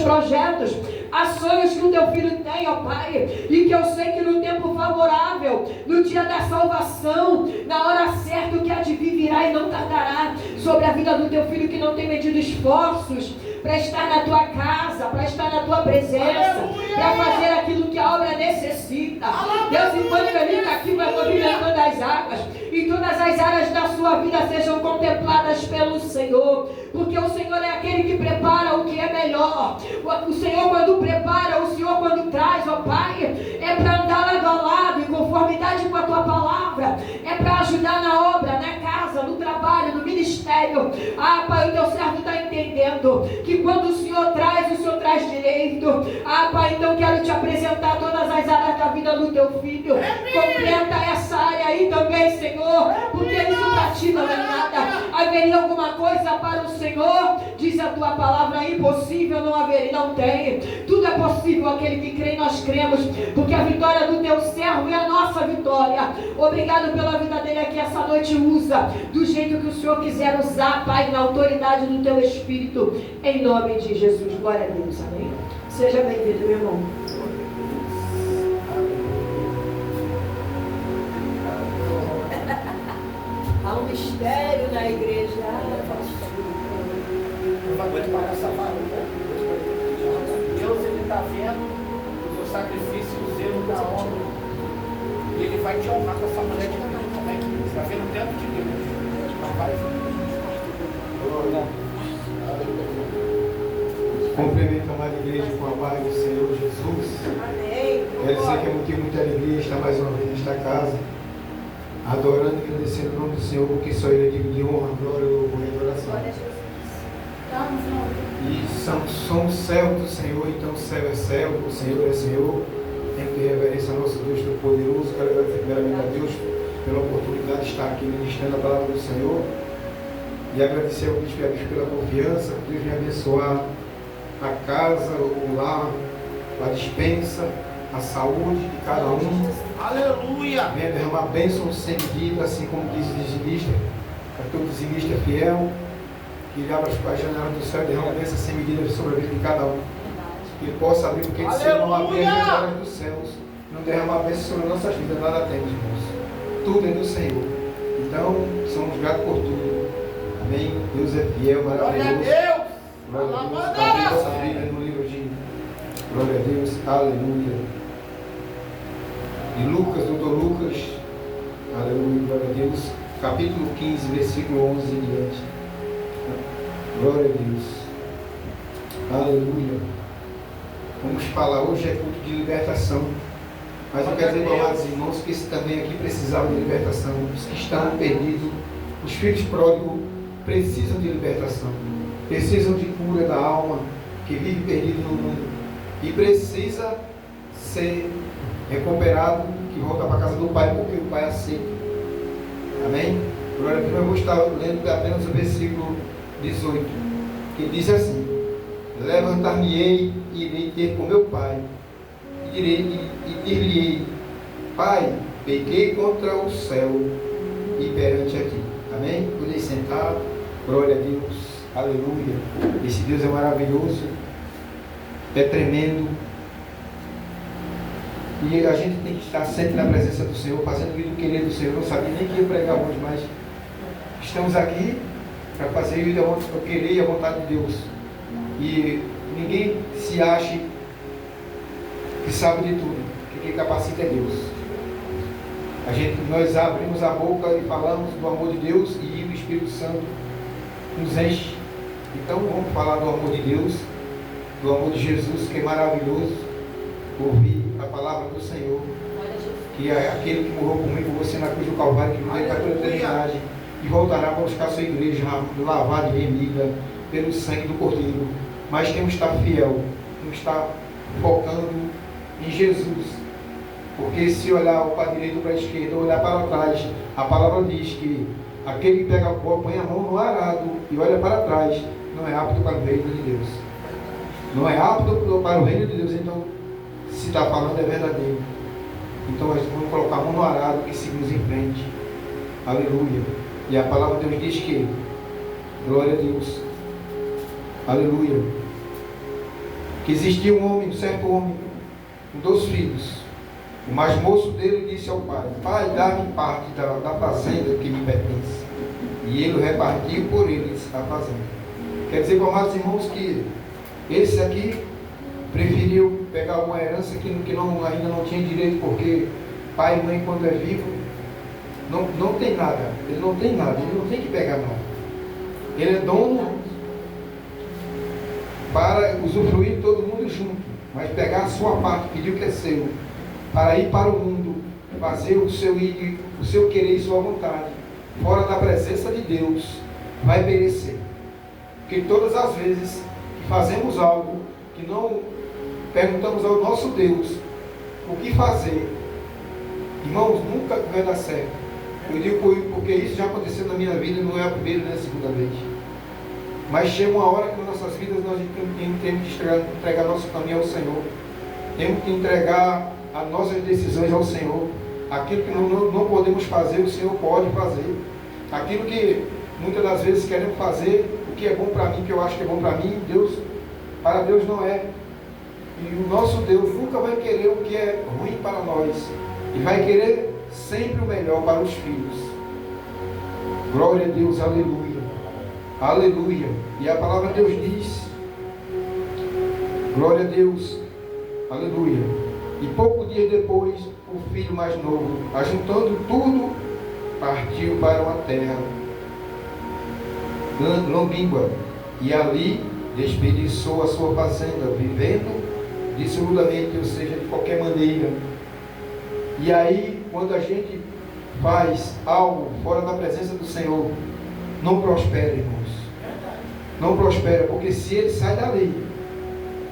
projetos, há sonhos que o teu filho tem, ó Pai, e que eu sei que no tempo favorável, no dia da salvação, na hora certa, o que há de vir virá e não tardará sobre a vida do teu filho que não tem medido esforços para estar na tua casa, para estar na tua presença, para fazer aquilo que a obra necessita. Deus, enquanto ele está aqui, vai movimentando as águas, e todas as áreas da sua vida sejam contempladas pelo Senhor, porque o Senhor é aquele que prepara o que é melhor. O Senhor quando prepara, o Senhor quando traz, ó Pai, é para andar lado a lado, em conformidade com a tua palavra, é para ajudar na obra, na casa, no trabalho, no ministério. Ah, Pai, o teu servo está entendendo que quando o Senhor traz direito. Ah, Pai, então quero te apresentar todas as áreas da vida do teu filho. Completa essa área aí também, Senhor, porque isso para ti não é nada. Haveria alguma coisa para o Senhor? Diz a tua palavra, impossível não haveria, não tem. Tudo é possível aquele que crê, nós cremos, porque a vitória do teu servo é a nossa vitória. Obrigado pela vida dele aqui essa noite. Usa do jeito que o Senhor quiser usar, Pai, na autoridade do teu Espírito, em nome de Jesus. Glória a Deus, amém. Seja bem-vindo, meu irmão. Há um mistério na igreja. Não vai muito para essa barulha. Deus, ele está vendo o seu sacrifício, o zelo da honra. E ele vai te honrar com essa mulher de Deus também. Você está vendo dentro de Deus. Não vai ver. Cumprimento a amada igreja com a paz do Senhor Jesus. Amém. Quero dizer que é motivo de muita alegria estar mais uma vez nesta casa, adorando e agradecendo o nome do Senhor, porque só Ele é digno de honra, glória, louvor e adoração. E somos servos do Senhor, então o céu é servo, o Senhor é Senhor. Tem que ter reverência ao nosso Deus Todo-Poderoso. Quero agradecer primeiramente a Deus pela oportunidade de estar aqui ministrando a palavra do Senhor. E agradecer ao Bispo e a Bispo pela confiança, que Deus venha abençoar a casa, o lar, a despensa, a saúde de cada um. Aleluia! Venha derramar bênção sem medida, assim como diz o dizimista, para todo dizimista fiel, que ele abra as janelas do céu e derrama bênção sem medida sobre a vida de cada um. Que ele possa abrir, porque se ele não abrir as janelas dos céus, não derramar bênção sobre nossas vidas, nada temos, irmãos. Tudo é do Senhor. Então, somos gratos por tudo. Amém? Deus é fiel, maravilhoso. Glória a Deus! Glória a Deus. Abrir nossa Bíblia no livro de Glória a Deus. Aleluia. E Lucas, doutor Lucas, aleluia, glória a Deus, capítulo 15, versículo 11 em diante. Glória a Deus. Aleluia. Vamos falar, hoje é culto de libertação. Mas eu quero dizer para os irmãos que esse também aqui precisava de libertação. Os que estão perdidos, os filhos pródigos precisam de libertação. Precisam de cura da alma, que vive perdido no mundo. E precisa ser recuperado, que volta para a casa do Pai, porque o Pai aceita. Amém? Glória a Deus. Eu vou estar lendo apenas o versículo 18, que diz assim: levantar-me-ei e irei ter com meu Pai, e dir-lhe-ei: Pai, pequei contra o céu e perante a ti. Amém? Podem sentar. Glória a Deus. Aleluia. Esse Deus é maravilhoso, é tremendo. E a gente tem que estar sempre na presença do Senhor, fazendo o que querer do Senhor. Eu não sabia nem que ia pregar hoje, mas estamos aqui para fazer o querer e a vontade de Deus. E ninguém se ache que sabe de tudo, que quem capacita é Deus. Nós abrimos a boca e falamos do amor de Deus e o Espírito Santo nos enche. Então vamos falar do amor de Deus, do amor de Jesus, que é maravilhoso. Ouvir a palavra do Senhor, que é aquele que morreu por mim, por você na cruz do Calvário, que veio para toda a eternidade e voltará para buscar a sua igreja lavada e remida pelo sangue do Cordeiro. Mas temos que estar fiel, temos que estar focando em Jesus, porque se olhar para a direita ou para a esquerda, olhar para trás, a palavra diz que aquele que pega a pó, põe a mão no arado e olha para trás, não é apto para o reino de Deus. Não é apto para o reino de Deus. Então, se está falando é verdadeiro. Então nós vamos colocar a mão no arado e seguimos em frente. Aleluia. E a palavra de Deus diz que, glória a Deus, aleluia, que existia um certo homem, com 2 filhos. O mais moço dele disse ao pai: pai, dá-me parte da fazenda que me pertence. E ele repartiu por eles a fazenda. Quer dizer, amados irmãos, que esse aqui preferiu pegar uma herança que ainda não tinha direito, porque pai e mãe, quando é vivo, não tem nada. Ele não tem nada, ele não tem que pegar nada. Ele é dono para usufruir todo mundo junto, mas pegar a sua parte, pedir o que é seu, para ir para o mundo, fazer o seu querer e sua vontade, fora da presença de Deus, vai perecer. Porque todas as vezes que fazemos algo, que não perguntamos ao nosso Deus o que fazer, irmãos, nunca vai dar certo. Eu digo porque isso já aconteceu na minha vida, não é a primeira nem a segunda vez. Mas chega uma hora que nas nossas vidas nós temos que entregar nosso caminho ao Senhor. Temos que entregar as nossas decisões ao Senhor. Aquilo que não podemos fazer, o Senhor pode fazer. Aquilo que muitas das vezes queremos fazer, o que é bom para mim, que eu acho que é bom para mim, para Deus não é. E o nosso Deus nunca vai querer o que é ruim para nós. Ele vai querer sempre o melhor para os filhos. Glória a Deus, aleluia. Aleluia. E a palavra de Deus diz: glória a Deus, aleluia. E pouco dia depois, o filho mais novo, ajuntando tudo, partiu para uma terra longínqua, e ali desperdiçou a sua fazenda, vivendo dissolutamente, ou seja, de qualquer maneira. E aí, quando a gente faz algo fora da presença do Senhor, não prospera, irmãos. Não prospera, porque se ele sai dali,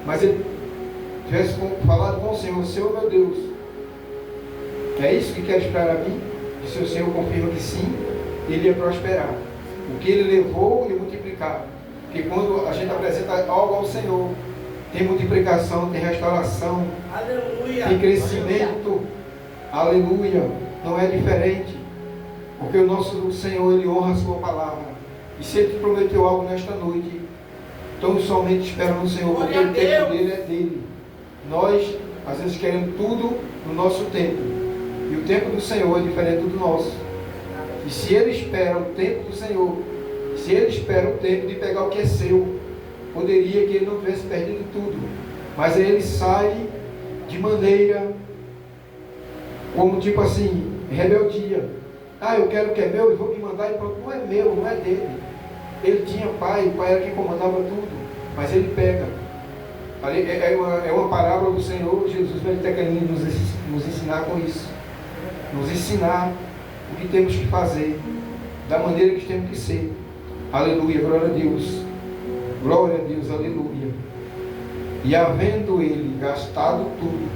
mas ele tivesse falado com o Senhor, meu Deus, é isso que queres para mim? E se o Senhor confirma que sim, ele ia prosperar. O que ele levou, ia multiplicar. Porque quando a gente apresenta algo ao Senhor, tem multiplicação, tem restauração, aleluia, tem crescimento, aleluia. Não é diferente, porque o nosso Senhor, ele honra a sua palavra. E se ele te prometeu algo nesta noite, então somente espera no Senhor, porque o tempo dele é dele. Nós, às vezes, queremos tudo no nosso tempo, e o tempo do Senhor é diferente do nosso. E se ele espera o tempo do Senhor, se ele espera o tempo de pegar o que é seu, poderia que ele não tivesse perdido tudo, mas aí ele sai de maneira como tipo assim, rebeldia. Eu quero o que é meu e vou me mandar, e pronto. Não é meu, não é dele. Ele tinha pai, o pai era quem comandava tudo, mas ele pega. É uma parábola do Senhor. Jesus vai estar querendo nos ensinar com isso, nos ensinar o que temos que fazer, da maneira que temos que ser. Aleluia, glória a Deus. Glória a Deus, aleluia. E havendo ele gastado tudo,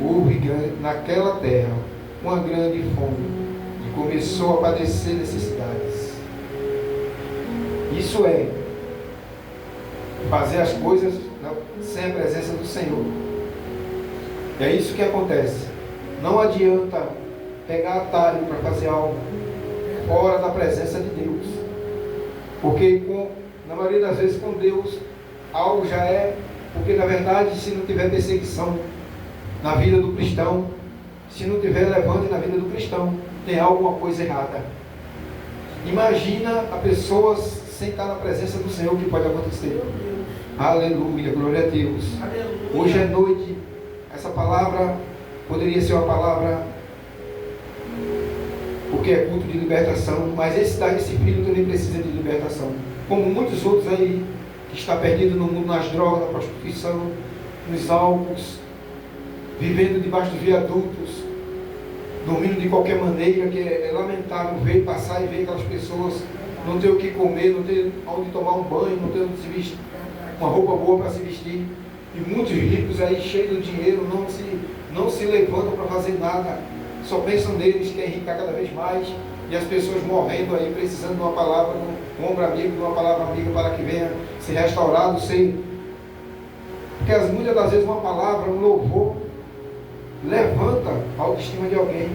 houve naquela terra uma grande fome, e começou a padecer necessidades. Isso é fazer as coisas sem a presença do Senhor. É isso que acontece. Não adianta pegar atalho para fazer algo fora da presença de Deus, porque na maioria das vezes com Deus algo já é, porque na verdade, se não tiver perseguição na vida do cristão, se não tiver levante na vida do cristão, tem alguma coisa errada. Imagina a pessoa sem estar na presença do Senhor, o que pode acontecer. Aleluia, glória a Deus. Aleluia. Hoje é noite, essa palavra poderia ser uma palavra, porque é culto de libertação, mas esse filho também precisa de libertação, como muitos outros aí, que está perdido no mundo, nas drogas, na prostituição, nos álcools, vivendo debaixo dos viadutos, dormindo de qualquer maneira, que é lamentável ver, passar e ver aquelas pessoas não ter o que comer, não ter onde tomar um banho, não ter onde se vestir, uma roupa boa para se vestir. E muitos ricos aí, cheios de dinheiro, não se levantam para fazer nada, só pensam neles, querem enricar cada vez mais, e as pessoas morrendo aí, precisando de uma palavra, um ombro amigo, de uma palavra amiga, para que venha ser restaurado, porque muitas das vezes uma palavra, um louvor, levanta a autoestima de alguém.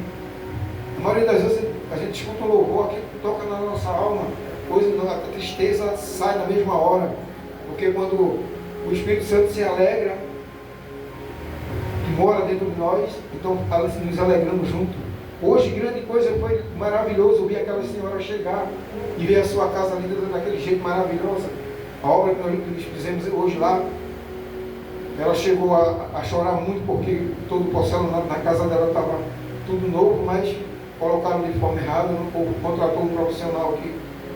A maioria das vezes a gente escuta um louvor, aquilo toca na nossa alma, a tristeza sai na mesma hora, porque quando o Espírito Santo se alegra, mora dentro de nós, então nos alegramos junto. Hoje, grande coisa, foi maravilhoso ver aquela senhora chegar e ver a sua casa linda daquele jeito maravilhosa. A obra que nós fizemos hoje lá, ela chegou a chorar muito porque todo o porcelanato na casa dela estava tudo novo, mas colocaram de forma errada. O povo contratou um profissional que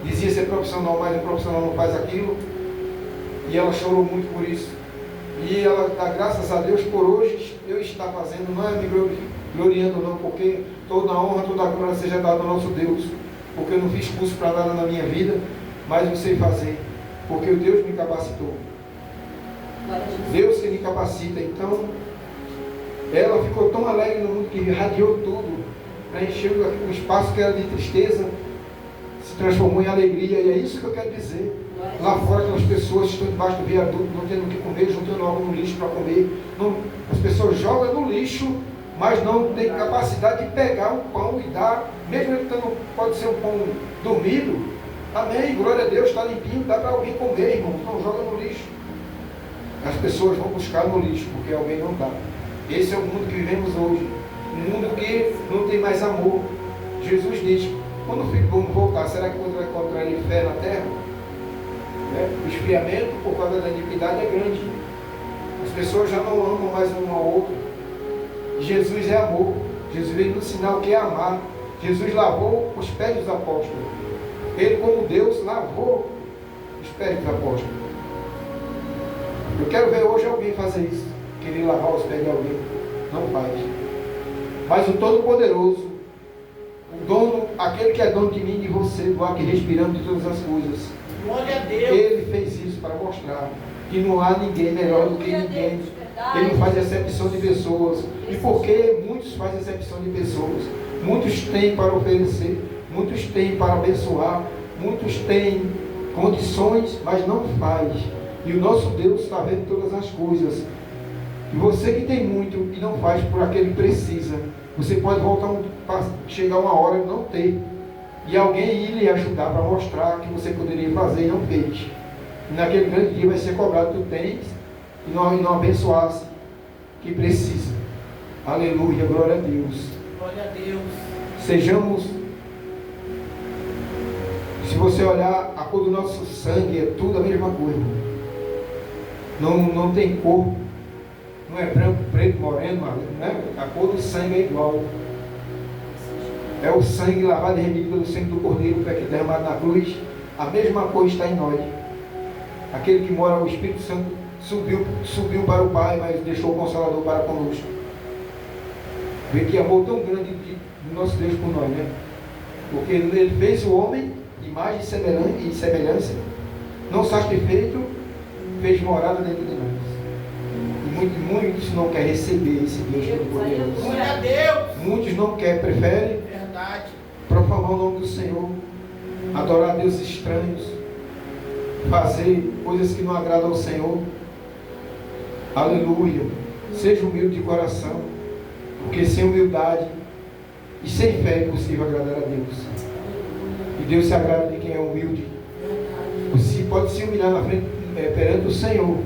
dizia ser profissional, mas o profissional não faz aquilo. E ela chorou muito por isso. E ela dá graças a Deus por hoje eu estar fazendo, não é me gloriando não, porque toda a honra, toda a glória seja dada ao nosso Deus, porque eu não fiz curso para nada na minha vida, mas eu sei fazer, porque o Deus me capacitou. Deus que me capacita. Então, ela ficou tão alegre no mundo que irradiou tudo, preencheu o espaço que era de tristeza, se transformou em alegria, e é isso que eu quero dizer. Lá fora, aquelas pessoas estão debaixo do viaduto, não tendo o que comer, juntando algo no lixo para comer. Não, as pessoas jogam no lixo, mas não tem capacidade de pegar um pão e dar, mesmo ele tendo, pode ser um pão dormido. Amém, glória a Deus, está limpinho, dá para alguém comer, irmão. Não joga no lixo. As pessoas vão buscar no lixo, porque alguém não dá. Esse é o mundo que vivemos hoje. Um mundo que não tem mais amor. Jesus diz, quando o Filho do Homem voltar, será que vai encontrar ele fé na terra? O esfriamento por causa da iniquidade é grande. As pessoas já não amam mais um ao outro. Jesus é amor. Jesus veio nos ensinar o que é amar. Jesus lavou os pés dos apóstolos. Ele, como Deus, lavou os pés dos apóstolos. Eu quero ver hoje alguém fazer isso. Querer lavar os pés de alguém. Não faz. Mas o Todo-Poderoso, o dono, aquele que é dono de mim e de você, do ar que respiramos de todas as coisas, glória a Deus. Ele fez isso para mostrar que não há ninguém melhor do que ninguém. Ele não faz acepção de pessoas. E porque muitos fazem acepção de pessoas? Muitos têm para oferecer, muitos têm para abençoar, muitos têm condições, mas não faz. E o nosso Deus está vendo todas as coisas. E você que tem muito e não faz por aquele que precisa, você pode voltar chegar uma hora e não ter. E alguém ir lhe ajudar para mostrar que você poderia fazer e não fez. E naquele grande dia vai ser cobrado, tu tens e não abençoasse que precisa. Aleluia, glória a Deus. Glória a Deus. Sejamos, se você olhar a cor do nosso sangue, é tudo a mesma coisa. Não tem cor. Não é branco, preto, moreno, né? A cor do sangue é igual. É o sangue lavado e remido pelo sangue do Cordeiro, que é derramado na cruz. A mesma coisa está em nós. Aquele que mora, o Espírito Santo, subiu para o Pai, mas deixou o Consolador para conosco. Vê que amor tão grande do nosso Deus por nós, né? Porque Ele fez o homem, imagem e semelhança, não satisfeito, fez morada dentro de nós. E muitos não querem receber esse Deus Todo-Poderoso. Glória a Deus. Muitos não querem, preferem profanar o nome do Senhor, adorar a deuses estranhos, fazer coisas que não agradam ao Senhor. Aleluia. Seja humilde de coração, porque sem humildade e sem fé é impossível agradar a Deus. E Deus se agrada de quem é humilde. Você pode se humilhar na frente, perante o Senhor,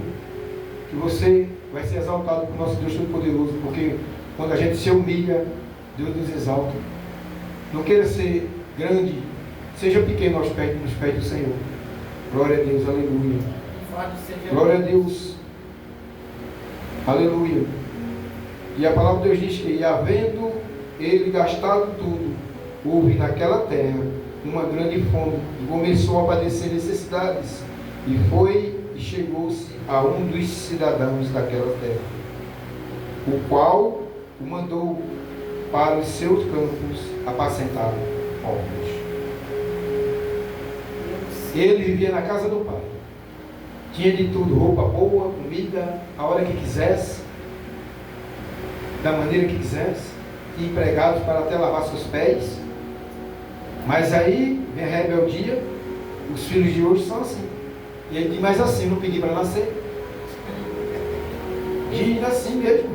que você vai ser exaltado por nosso Deus Todo-Poderoso, porque quando a gente se humilha, Deus nos exalta. Não queira ser grande, seja pequeno nos pés do Senhor. Glória a Deus, aleluia. Glória a Deus, aleluia. E a palavra de Deus diz que, havendo ele gastado tudo, houve naquela terra uma grande fome, e começou a padecer necessidades, e chegou-se a um dos cidadãos daquela terra, o qual o mandou para os seus campos apacentar ovos. Ele vivia na casa do pai, tinha de tudo, roupa boa, comida, a hora que quisesse, da maneira que quisesse, tinha empregados para até lavar seus pés. Mas aí vem a rebeldia. Os filhos de hoje são assim. E ele diz, mas assim, não pedi para nascer. Diz assim mesmo,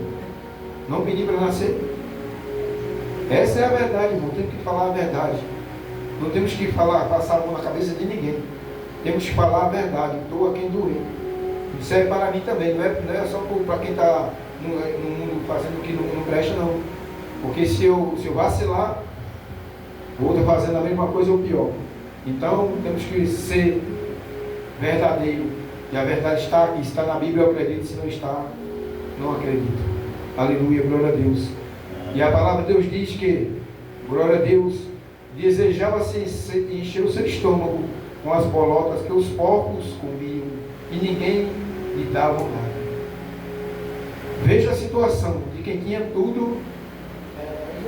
não pedi para nascer. Essa é a verdade, irmão. Temos que falar a verdade. Não temos que passar a mão na cabeça de ninguém. Temos que falar a verdade. Doa quem doer. Isso serve para mim também. Não é só para quem está no mundo fazendo o que não presta, não. Porque se eu vacilar, o outro fazendo a mesma coisa ou pior. Então temos que ser verdadeiro. E a verdade está aqui, está na Bíblia, eu acredito. Se não está, não acredito. Aleluia, glória a Deus. E a palavra de Deus diz que, glória a Deus, desejava-se encher o seu estômago com as bolotas que os porcos comiam e ninguém lhe dava nada. Veja a situação de quem tinha tudo,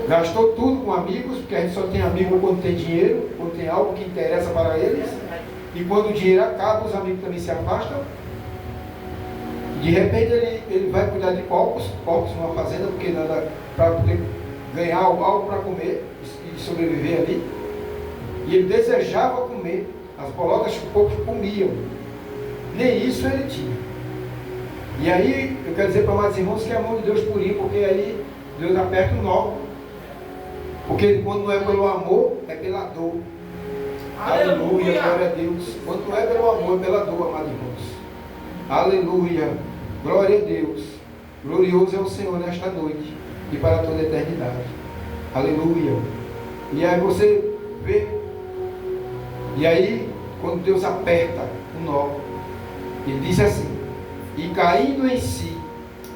gastou tudo com amigos, porque a gente só tem amigo quando tem dinheiro, quando tem algo que interessa para eles, e quando o dinheiro acaba, os amigos também se afastam. De repente ele vai cuidar de porcos numa fazenda, porque nada para poder ganhar algo para comer e sobreviver ali. E ele desejava comer as bolotas que os porcos comiam. Nem isso ele tinha. E aí eu quero dizer para mais irmãos que é a mão de Deus por ir, porque aí Deus aperta o nó. Porque quando não é pelo amor, é pela dor. Aleluia, glória a Deus. Quando não é pelo amor, é pela dor, amados irmãos. Aleluia, glória a Deus. Glorioso é o Senhor nesta noite e para toda a eternidade. Aleluia. E aí você vê. E aí, quando Deus aperta o nó, Ele diz assim: e caindo em si,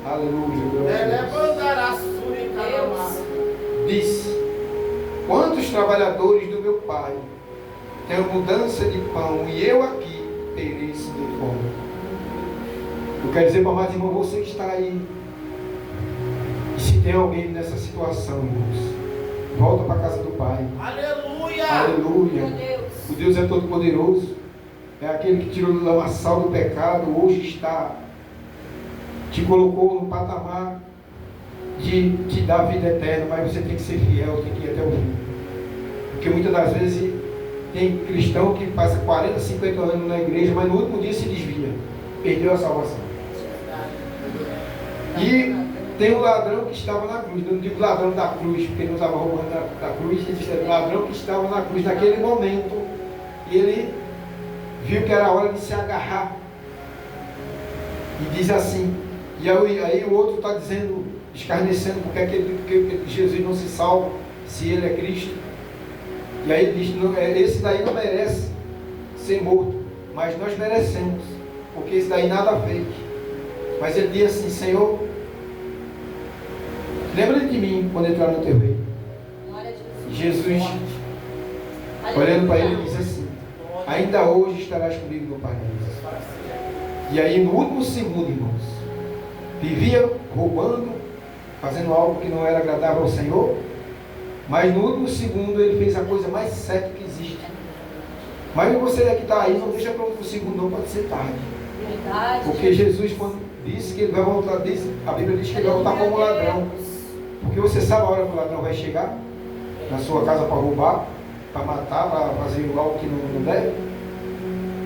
aleluia, glória a Deus, disse: quantos trabalhadores do meu Pai têm mudança de pão e eu aqui pereço de fome. Eu quero dizer para mais irmão, você que está aí, e se tem alguém nessa situação, irmãos, volta para a casa do Pai. Aleluia! Aleluia! O Deus é todo poderoso, é aquele que tirou do lamaçal do pecado, hoje te colocou no patamar de te dar vida eterna, mas você tem que ser fiel, tem que ir até o fim. Porque muitas das vezes tem cristão que passa 40, 50 anos na igreja, mas no último dia se desvia, perdeu a salvação. E tem um ladrão que estava na cruz, eu não digo ladrão da cruz, porque ele não estava roubando da cruz, existe ladrão que estava na cruz naquele momento, e ele viu que era a hora de se agarrar, e diz assim, e aí o outro está dizendo, escarnecendo, porque Jesus não se salva, se ele é Cristo, e aí ele diz, não, esse daí não merece ser morto, mas nós merecemos, porque esse daí nada fez. Mas ele diz assim: Senhor, lembra de mim quando entrar no teu reino. Jesus, olhando para ele, diz assim: ainda hoje estarás comigo no paraíso. E aí no último segundo, irmãos, vivia roubando, fazendo algo que não era agradável ao Senhor, mas no último segundo ele fez a coisa mais certa que existe. Mas você que está aí, não deixa para o último segundo, não, pode ser tarde. Verdade. Porque Jesus, quando disse que ele vai voltar, a Bíblia diz que ele vai voltar como ladrão. Porque você sabe a hora que o ladrão vai chegar na sua casa para roubar, para matar, para fazer algo que não deve.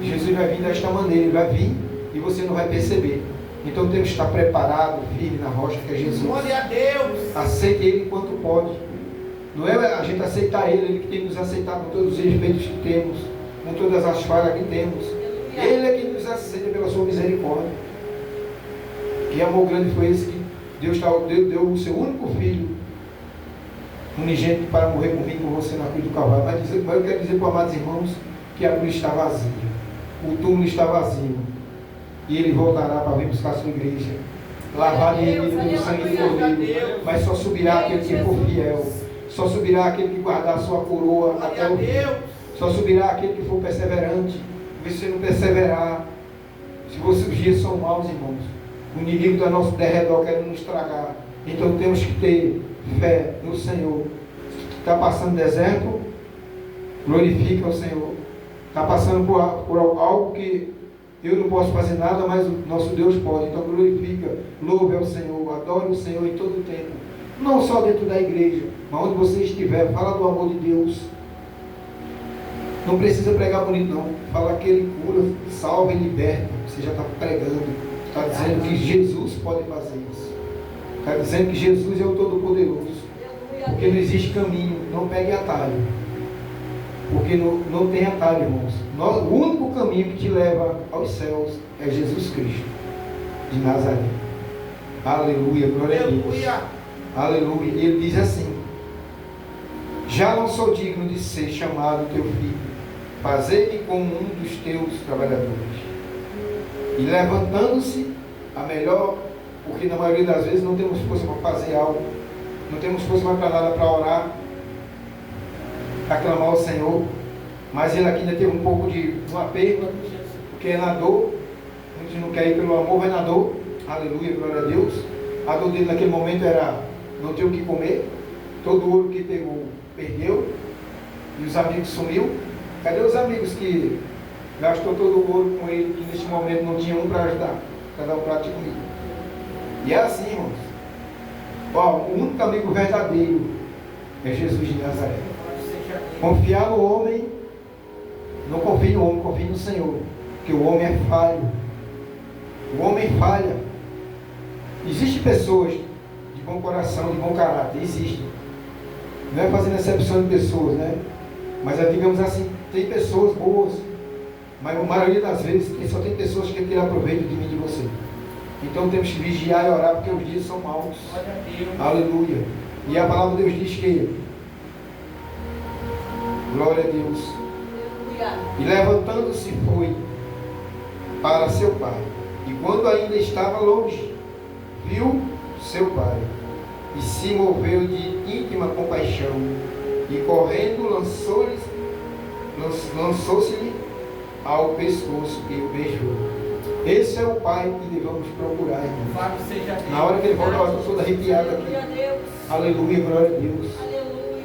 Jesus vai vir desta maneira, ele vai vir e você não vai perceber. Então temos que estar preparado, firme na rocha que é Jesus. Glória a Deus. Aceite ele enquanto pode. Não é a gente aceitar ele que tem que nos aceitar com todos os respeitos que temos, com todas as falhas que temos. Ele é que nos aceita pela sua misericórdia. Que amor grande foi esse que Deus deu o seu único filho unigênito para morrer comigo, com você na cruz do Calvário. Mas eu quero dizer para os amados irmãos que a cruz está vazia, o túmulo está vazio, e ele voltará para vir buscar a sua igreja, lavado e remido no sangue do Cordeiro. Mas só subirá aquele que for fiel, só subirá aquele que guardar a sua coroa até o fim, só subirá aquele que for perseverante. Se você não perseverar, se os dias são maus, irmãos, o inimigo está ao nosso derredor querendo nos estragar. Então temos que ter fé no Senhor. Está passando deserto, glorifica o Senhor. Está passando por algo que eu não posso fazer nada, mas o nosso Deus pode. Então glorifica, louve ao Senhor, adore o Senhor em todo o tempo. Não só dentro da igreja, mas onde você estiver, fala do amor de Deus. Não precisa pregar bonito não. Fala que ele cura, salva e liberta. Você já está pregando. Está dizendo que Jesus pode fazer isso. Está dizendo que Jesus é o Todo-Poderoso. Porque não existe caminho. Não pegue atalho. Porque não tem atalho, irmãos. O único caminho que te leva aos céus é Jesus Cristo de Nazaré. Aleluia, glória a Deus. Aleluia. Aleluia. E ele diz assim: já não sou digno de ser chamado teu filho, fazei-me como um dos teus trabalhadores. E levantando-se, a melhor, porque na maioria das vezes não temos força para fazer algo, não temos força mais para nada, para orar, para clamar ao Senhor, mas ele aqui ainda teve um pouco de um aperto, porque é na dor, muitos não querem ir pelo amor, vai na dor. Aleluia, glória a Deus. A dor dele naquele momento era não ter o que comer, todo o ouro que pegou, perdeu, e os amigos sumiu. Cadê os amigos que gastou todo o ouro com ele, que neste momento não tinha um para ajudar, para dar um prato de comida? E é assim, irmãos. Ó, o único amigo verdadeiro é Jesus de Nazaré. Confiar no homem, não confie no homem, confie no Senhor, porque o homem é falho. O homem falha. Existem pessoas de bom coração, de bom caráter, existem. Não é fazendo exceção de pessoas, né? Mas digamos assim, tem pessoas boas, mas a maioria das vezes só tem pessoas que querem tirar proveito de mim e de você. Então temos que vigiar e orar, porque os dias são maus. Aleluia. E a palavra de Deus diz que, glória a Deus, e levantando-se foi para seu pai, e quando ainda estava longe, viu seu pai, e se moveu de íntima compaixão, e correndo lançou-se-lhe ao pescoço e o beijou. Esse é o pai que devemos procurar, irmão. Na hora que ele volta, eu estou todo arrepiado aqui. Aleluia, glória a Deus.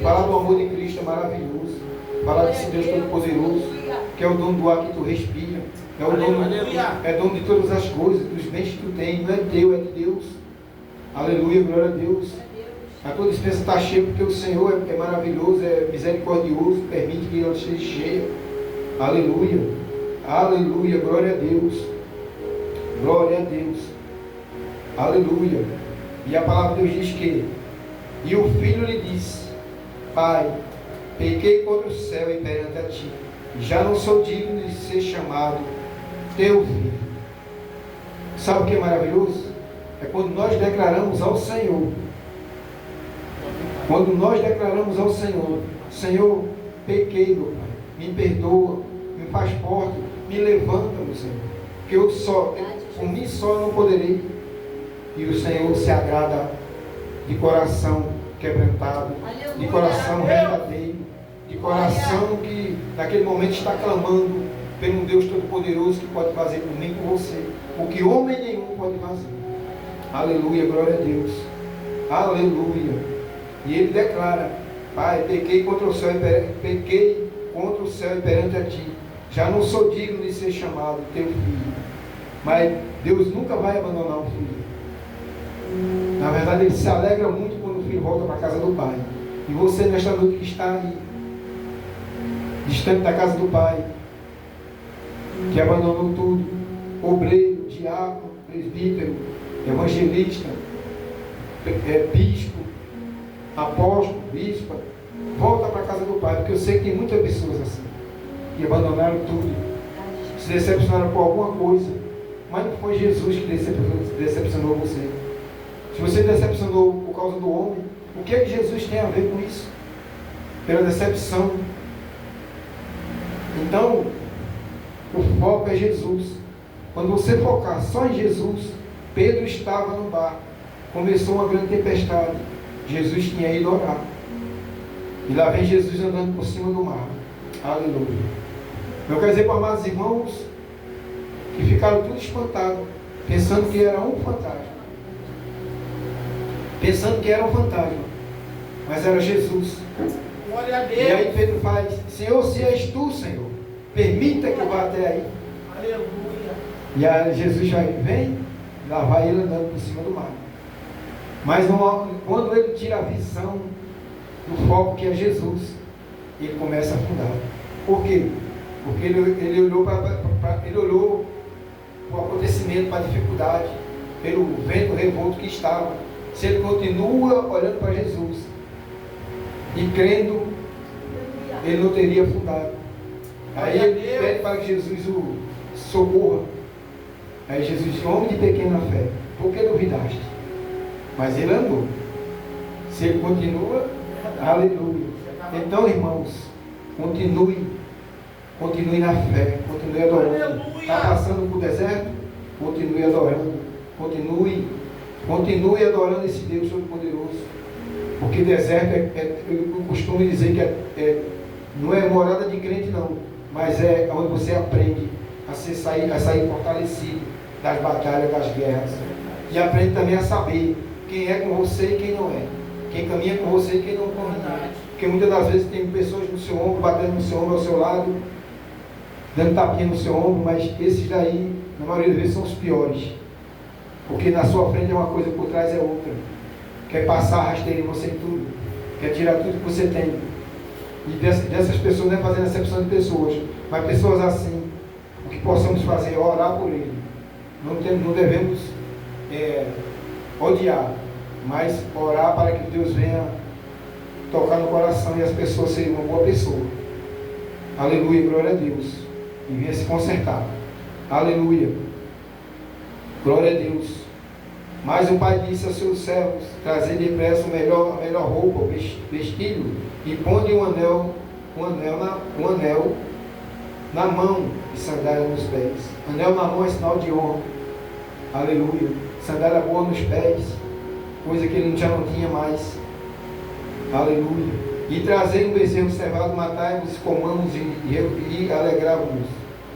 Falar do amor de Cristo é maravilhoso. Falar desse Deus Todo-Poderoso, que é o dono do ar que tu respira, é dono de todas as coisas, dos bens que tu tens, não é teu, é de Deus. Aleluia, glória a Deus. A tua dispensa está cheia, porque o Senhor é maravilhoso, é misericordioso, permite que ela esteja cheia. Aleluia, aleluia, glória a Deus. Glória a Deus. Aleluia. E a palavra de Deus diz que, e o filho lhe disse: Pai, pequei contra o céu e perante a ti, já não sou digno de ser chamado teu filho. Sabe o que é maravilhoso? É quando nós declaramos ao Senhor. Quando nós declaramos ao Senhor: Senhor, pequei, meu Pai, me perdoa, me faz forte, me levanta, meu Senhor, que eu só, por mim só não poderei. E o Senhor se agrada de coração quebrantado, de coração verdadeiro, de coração que naquele momento está clamando pelo Deus Todo-Poderoso, que pode fazer por mim e por você o que homem nenhum pode fazer. Aleluia, glória a Deus. Aleluia. E ele declara: Pai, pequei contra o céu e perante a ti, já não sou digno de ser chamado teu filho. Mas Deus nunca vai abandonar o filho. Na verdade, ele se alegra muito quando o filho volta para a casa do pai. E você, nesta noite que está aí, distante da casa do pai, que abandonou tudo, obreiro, diácono, presbítero, evangelista, bispo, apóstolo, bispa, volta para a casa do pai, porque eu sei que tem muitas pessoas assim, que abandonaram tudo, se decepcionaram por alguma coisa, mas não foi Jesus que decepcionou você. Se você decepcionou por causa do homem, o que é que Jesus tem a ver com isso? Pela decepção. Então, o foco é Jesus. Quando você focar só em Jesus, Pedro estava no barco, começou uma grande tempestade, Jesus tinha ido orar, e lá vem Jesus andando por cima do mar. Aleluia. Eu quero dizer para amados irmãos que ficaram tudo espantados, pensando que era um fantasma, mas era Jesus. Glória a Deus. E aí Pedro faz: Senhor, se és tu, Senhor, permita que eu vá até aí. Aleluia. E aí Jesus já vem, lá vai ele andando por cima do mar. Mas quando ele tira a visão do foco que é Jesus, ele começa a afundar. Por quê? Porque ele olhou para o acontecimento, para a dificuldade, pelo vento revolto que estava. Se ele continua olhando para Jesus e crendo, ele não teria afundado. Aí ele pede para que Jesus o socorra. Aí Jesus diz: homem de pequena fé, por que duvidaste? Mas ele andou. Se ele continua, aleluia. Então, irmãos, continue na fé, continue adorando. Está passando por deserto? Continue adorando. Continue adorando esse Deus Todo-Poderoso. Porque deserto eu costumo dizer que não é morada de crente não, mas é onde você aprende a sair fortalecido das batalhas, das guerras. E aprende também a saber quem é com você e quem não é. Quem caminha com você e quem não caminha. Porque muitas das vezes tem pessoas no seu ombro, batendo no seu ombro ao seu lado, dando tapinha no seu ombro, mas esses daí, na maioria das vezes, são os piores. Porque na sua frente é uma coisa, por trás é outra. Quer passar rasteira em você em tudo. Quer tirar tudo que você tem. E dessas pessoas, não é fazendo acepção de pessoas, mas pessoas assim, o que possamos fazer é orar por ele. Não devemos odiar, mas orar para que Deus venha tocar no coração e as pessoas serem uma boa pessoa. Aleluia, glória a Deus. E venha se consertar. Aleluia, glória a Deus. Mas o pai disse aos seus servos: trazei depressa a melhor roupa, vesti-lo, e ponde um anel na mão e sandália nos pés. Anel na mão é sinal de honra. Aleluia. Sandália boa nos pés, coisa que ele já não tinha mais. Aleluia. E trazei um bezerro cevado, matai-vos, comamos e alegrávamos,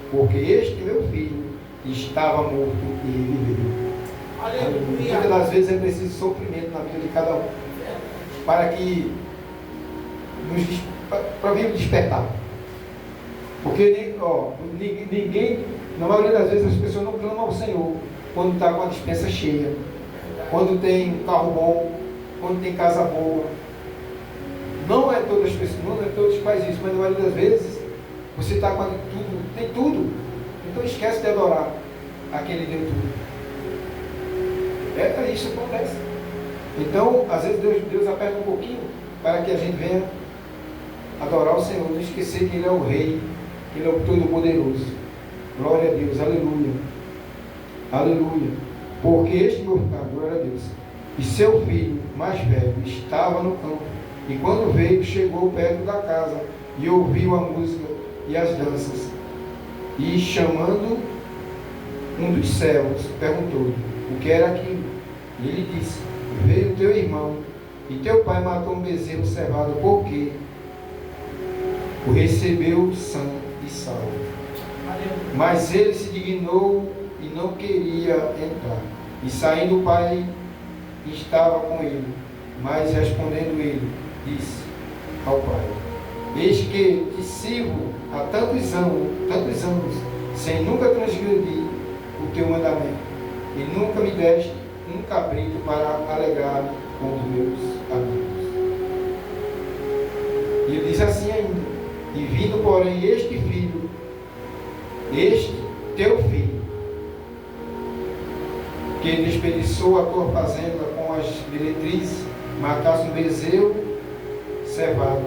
porque este meu filho estava morto e reviveu. Aleluia. Muitas das vezes é preciso sofrimento na vida de cada um, para que para vir despertar. Porque ninguém, na maioria das vezes, as pessoas não clamam ao Senhor quando está com a despensa cheia, quando tem um carro bom, quando tem casa boa. Não é todas as pessoas, não é todos que fazem isso, mas na maioria das vezes você está com tudo, tem tudo. Então esquece de adorar aquele Deus tudo. Isso acontece. Então, às vezes Deus aperta um pouquinho para que a gente venha adorar o Senhor, não esquecer que Ele é o Rei, que Ele é o Todo-Poderoso. Glória a Deus, aleluia. Aleluia. Porque este mortal, glória a Deus, e seu filho mais velho estava no campo, e quando veio, chegou perto da casa e ouviu a música e as danças, e chamando um dos servos, perguntou-lhe o que era aquilo. E ele disse: veio teu irmão e teu pai matou um bezerro cevado, porque o recebeu são e salvo. Mas ele se dignou e não queria entrar. E saindo o pai estava com ele, mas respondendo ele, disse ao pai: eis que te sirvo há tantos anos, sem nunca transgredir o teu mandamento, e nunca me deste um cabrito para alegrar com os meus amigos. E ele diz assim ainda: e vindo porém este teu filho, que desperdiçou a tua fazenda com as meretrizes, matasse um bezerro cevado.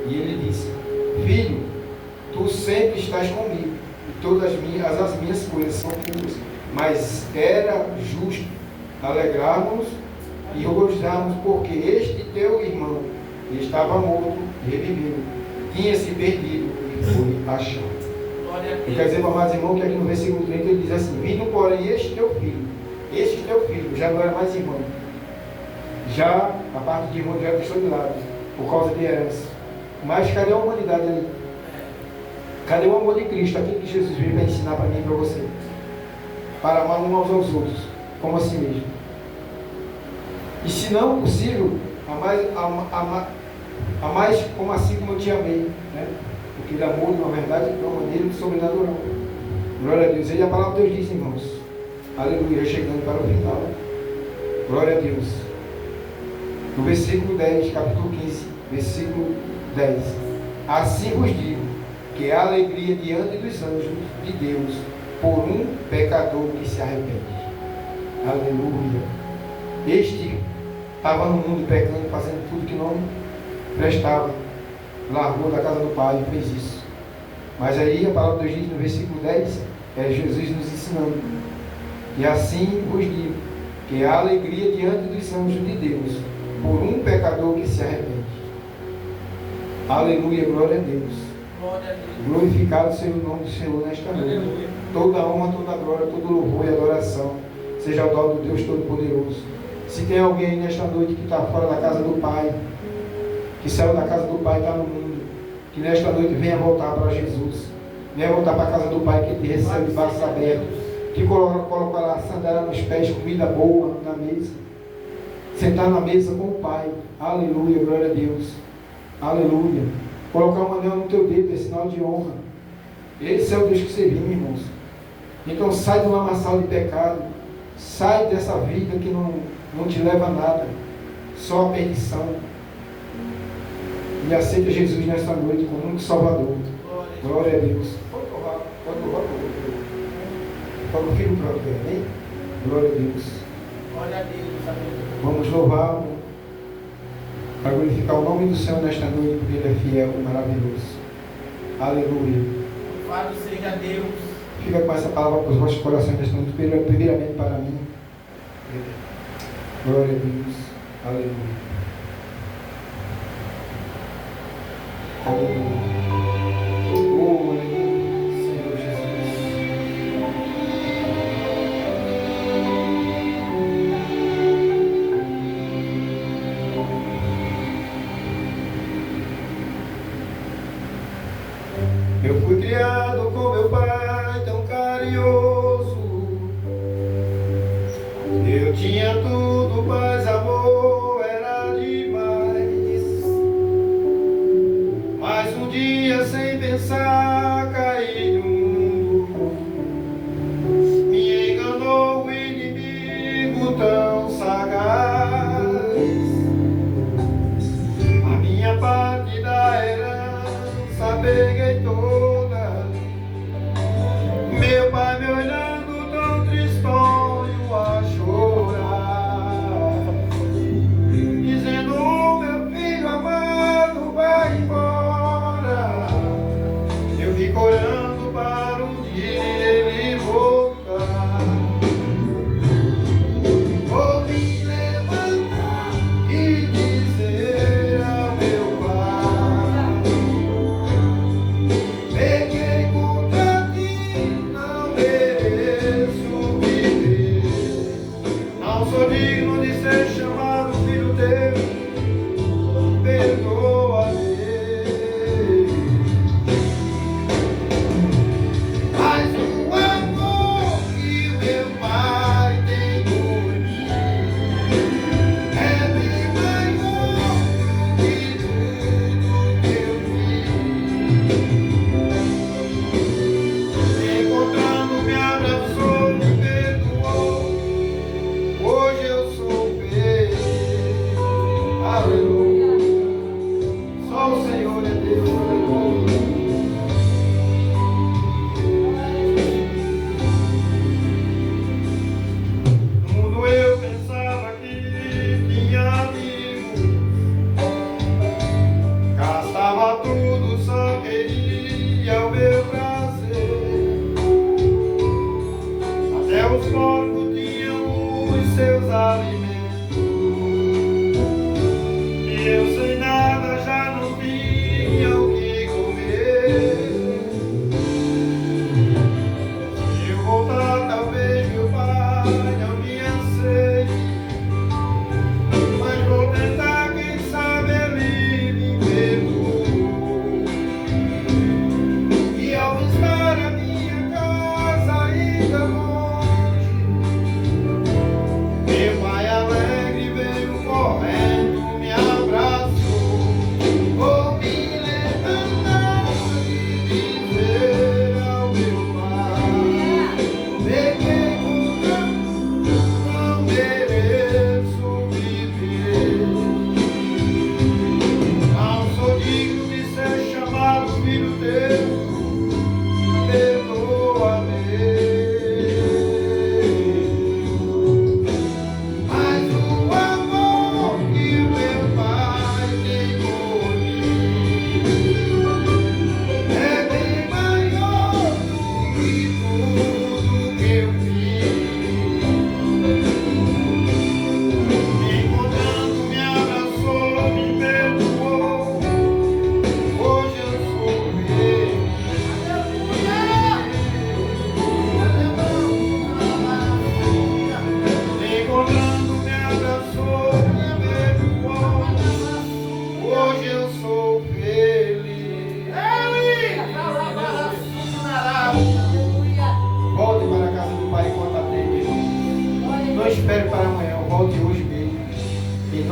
E ele disse: filho, tu sempre estás comigo, e todas as minhas coisas são tuas. Mas era justo alegrarmos e regozijarmos, porque este teu irmão estava morto e reviveu, tinha se perdido e foi achado. E quer dizer, amados irmãos, que aqui no versículo 30 ele diz assim: vindo porém este teu filho já não era mais irmão, já a parte de irmão já deixou de lado por causa de herança. Mas cadê a humanidade ali? Cadê o amor de Cristo, aquilo que Jesus veio para ensinar para mim e para você? Para amar uns aos outros, como assim mesmo. E se não possível, amar como assim como eu te amei, né? Porque ele amou de uma verdade, de uma maneira sobrenatural. Glória a Deus. E a palavra de Deus diz, irmãos, aleluia, chegando para o final. Glória a Deus. No versículo 10, capítulo 15, versículo 10. Assim vos digo, que há alegria diante dos anjos de Deus por um pecador que se arrepende. Aleluia. Este estava no mundo pecando, fazendo tudo que não prestava, largou da casa do Pai e fez isso. Mas aí a palavra de Deus diz no versículo 10, é Jesus nos ensinando: e assim vos digo, que é a alegria diante dos anjos de Deus, por um pecador que se arrepende. Aleluia, glória a Deus. Glorificado seja o nome do Senhor nesta noite. Toda honra, toda glória, todo louvor e adoração seja dado do Deus Todo-Poderoso. Se tem alguém aí nesta noite que está fora da casa do Pai, que saiu da casa do Pai e está no mundo, que nesta noite venha voltar para Jesus, venha voltar para a casa do Pai, que Ele recebe de braços abertos, que coloca lá a sandália nos pés, comida boa na mesa, sentar na mesa com o Pai. Aleluia, glória a Deus. Aleluia. Colocar um anel no teu dedo, é sinal de honra. Esse é o Deus que servimos, irmãos. Então sai do lamaçal de pecado, sai dessa vida que não te leva a nada, só a perdição, e aceita Jesus nesta noite como único Salvador. Glória a Deus. Pode louvar. Para o Filho próprio, amém? Glória a Deus. Glória a Deus, amém. Vamos louvá-lo, para glorificar o nome do Senhor nesta noite, porque Ele é fiel e maravilhoso. Aleluia. Louvado seja Deus. Fica com essa palavra para os vossos corações nesta noite, primeiramente para mim. Glória a Deus. Aleluia. Aleluia. Oh, aleluia, Senhor Jesus. Eu fui criado com meu pai tão carinhoso. Eu tinha tudo, paz, amor, era demais. Mas um dia, sem pensar, caí no mundo. Me enganou o inimigo tão sagaz. A minha parte da herança peguei toda. Meu pai me olhando tão tristonho a chorar, dizendo: meu filho amado, vai embora. Eu fico orando para um dia ele voltar. Vou me levantar e dizer ao meu pai: peguei contra ti, não mereço viver. Não sou digno de ser chamado filho teu, perdoa-me. Mas o amor que o meu pai tem por mim é bem maior do que tudo que eu vi. Encontrando me abraçou, me perdoou. Hoje eu sou feliz.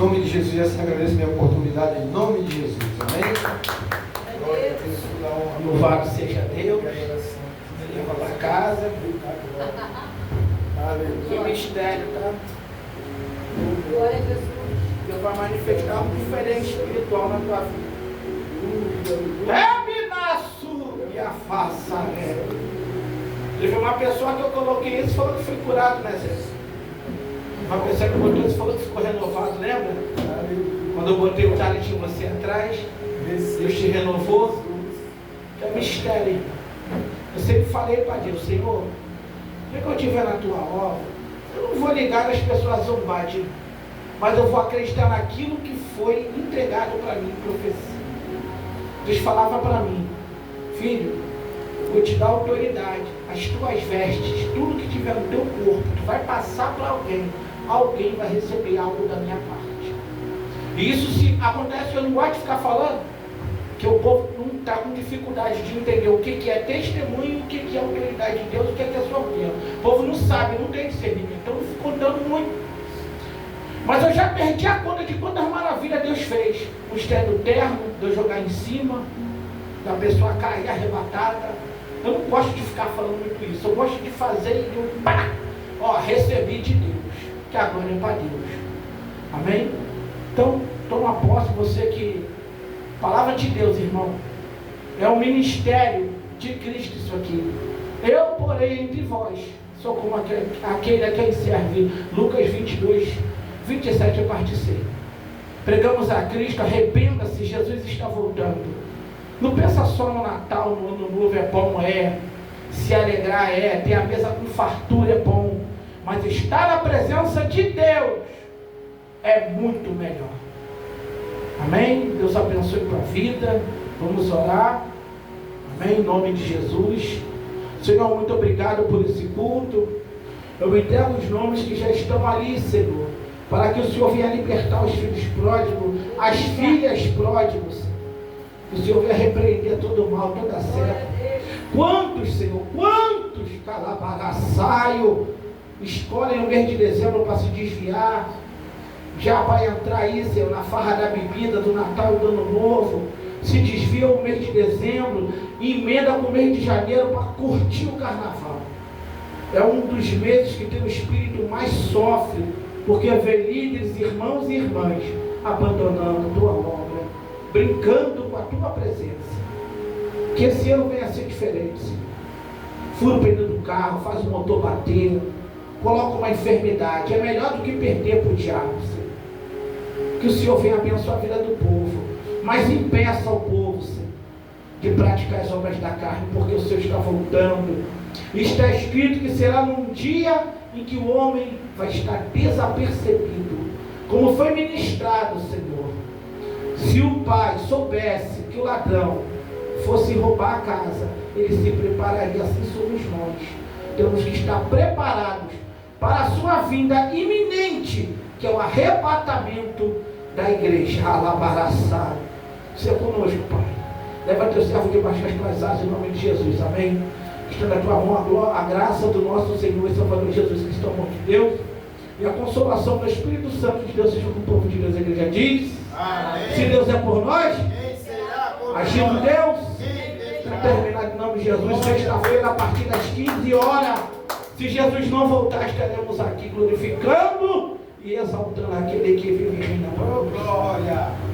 nome de Jesus, eu agradeço a minha oportunidade, em nome de Jesus. Amém? Glória a Deus, toda a honra. Louvado seja Deus. Leva para casa. Que mistério, tá? Glória a Jesus. Deus vai manifestar algo diferente espiritual na tua vida. Terminaço e a faça. Teve uma pessoa que eu coloquei isso e falou que foi curado, né, Zé? Uma pessoa que botou isso e falou que ficou renovado, lembra? Quando eu botei o talento de você atrás, Deus te renovou. É mistério. Eu sempre falei para Deus, Senhor, que eu estiver na tua obra, eu não vou ligar nas pessoas zombar de mim, mas eu vou acreditar naquilo que foi entregado para mim, profecia. Deus falava para mim, filho, eu vou te dar autoridade, as tuas vestes, tudo que tiver no teu corpo, tu vai passar para alguém, alguém vai receber algo da minha parte. E isso se acontece, eu não gosto de ficar falando, que o povo não está com dificuldade de entender o que é testemunho, o que é autoridade de Deus, o que é sua opinião. O povo não sabe, não tem discernimento, então não fico contando muito. Mas eu já perdi a conta de quantas maravilhas Deus fez. O estendo terno, de eu jogar em cima, da pessoa cair arrebatada. Eu não gosto de ficar falando muito isso, eu gosto de fazer e eu, pá, ó, recebi de Deus, que agora é para Deus. Amém? Então, toma posse, você que... Palavra de Deus, irmão, é o ministério de Cristo isso aqui. Eu, porém, entre vós, sou como aquele a quem serve. Lucas 22, 27 a parte C. Pregamos a Cristo, arrependa-se, Jesus está voltando. Não pensa só no Natal, no Ano Novo, é bom, é. Se alegrar, é. Ter a mesa com fartura, é bom. Mas estar na presença de Deus é muito melhor. Amém? Deus abençoe para a vida. Vamos orar. Amém? Em nome de Jesus. Senhor, muito obrigado por esse culto. Eu entrego os nomes que já estão ali, Senhor, para que o Senhor venha libertar os filhos pródigos, as filhas pródigos. Que o Senhor venha repreender todo o mal, toda a seta. Quantos, Senhor, quantos calabaraçaio escolhem o mês de dezembro para se desviar? Já vai entrar aí, Senhor, na farra da bebida, do Natal e do Ano Novo. Se desvia o mês de dezembro e emenda com o mês de janeiro para curtir o carnaval. É um dos meses que tem o espírito mais sofre, porque vê líderes, irmãos e irmãs abandonando a tua obra, brincando com a tua presença. Que esse ano venha a ser diferente, Senhor. Fura o pneu do carro, faz o motor bater, coloca uma enfermidade. É melhor do que perder para o diabo, Senhor. Que o Senhor venha abençoar a vida do povo, mas impeça ao povo, Senhor, de praticar as obras da carne, porque o Senhor está voltando. Está escrito que será num dia em que o homem vai estar desapercebido, como foi ministrado, Senhor. Se o pai soubesse que o ladrão fosse roubar a casa, ele se prepararia. Assim somos nós. Temos que estar preparados para a sua vinda iminente, que é o arrebatamento da igreja. Alabaraçá. Seja conosco, Pai. Leva teu servo debaixo das tuas asas, em nome de Jesus. Amém. Está na tua mão a graça do nosso Senhor e Salvador Jesus Cristo, amor de Deus, e a consolação do Espírito Santo de Deus seja com o povo de Deus. A igreja diz: amém. Se Deus é por nós, agindo Deus, para terminar em nome de Jesus, sexta-feira, a partir das 15 horas, se Jesus não voltar, estaremos aqui glorificando e exaltando aquele que vive e reina. Glória!